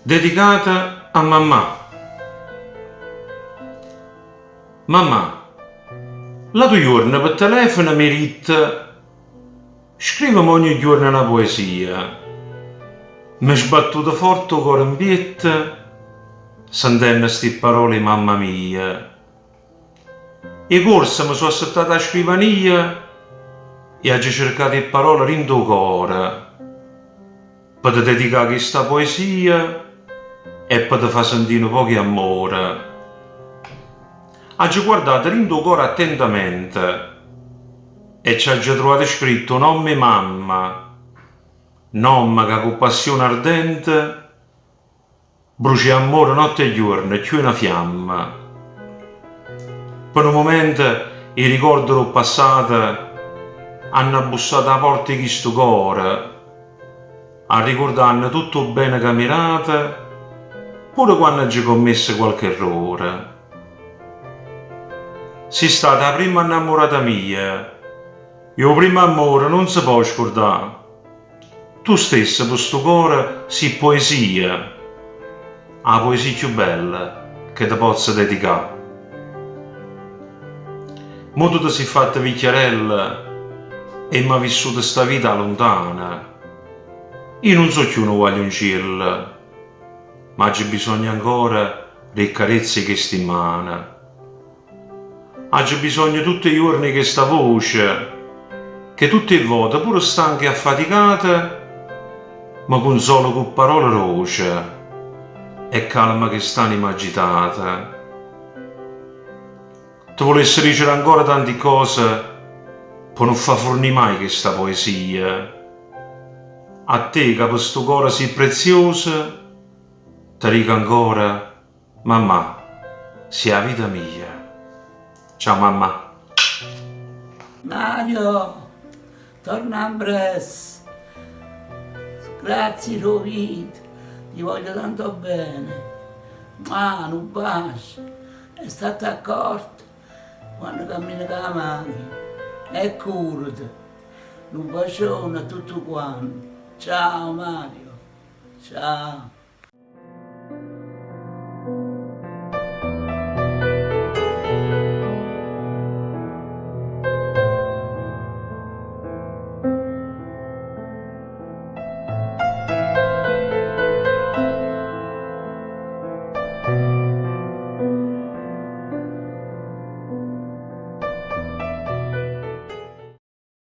dedicata a mamma. Mamma, la tua giorno per telefono mi rita, scrivimi ogni giorno una poesia. Mi sbattuto forte il cuore in pietta, sentendo sti parole mamma mia. E corsa mi sono assettata a scrivania e ho cercato le parole rindo cuore per dedicare questa poesia e per far sentire un po' di amore. Ho guardato rindo cuore attentamente e ci ho trovato scritto nome mamma, nome che con passione ardente brucia amore notte e giorno e più una fiamma. Per un momento i ricordi del passato hanno bussato alla porta di questo cuore, a ricordarne tutto il bene che mirate, pure quando ci commesso qualche errore. Sei stata la prima innamorata mia, e il primo amore non si può scordare. Tu stessa per sto cuore sei poesia, la poesia più bella che ti posso dedicare. Mo tu ti sei fatta vecchiarella e mi ha vissuto sta vita lontana. Io non so più non voglio un cielo, ma c'è bisogno ancora delle carezze che sti in mano. C'è bisogno tutti i giorni che sta voce, che tutte le volte, pure stanche e affaticate, ma consola con parole roce e calma che st'anima agitata. Ti volessi dicere ancora tante cose per non far fornire mai questa poesia. A te che per sto cuore sei preziosa, ti dico ancora, mamma, sei la vita mia. Ciao mamma. Mario, torna a Bres. Grazie Rovit, ti voglio tanto bene. Un bacio. È stato accorto quando cammini con la mano. E curati. Un bacione a tutti quanti. Ciao Mario. Ciao.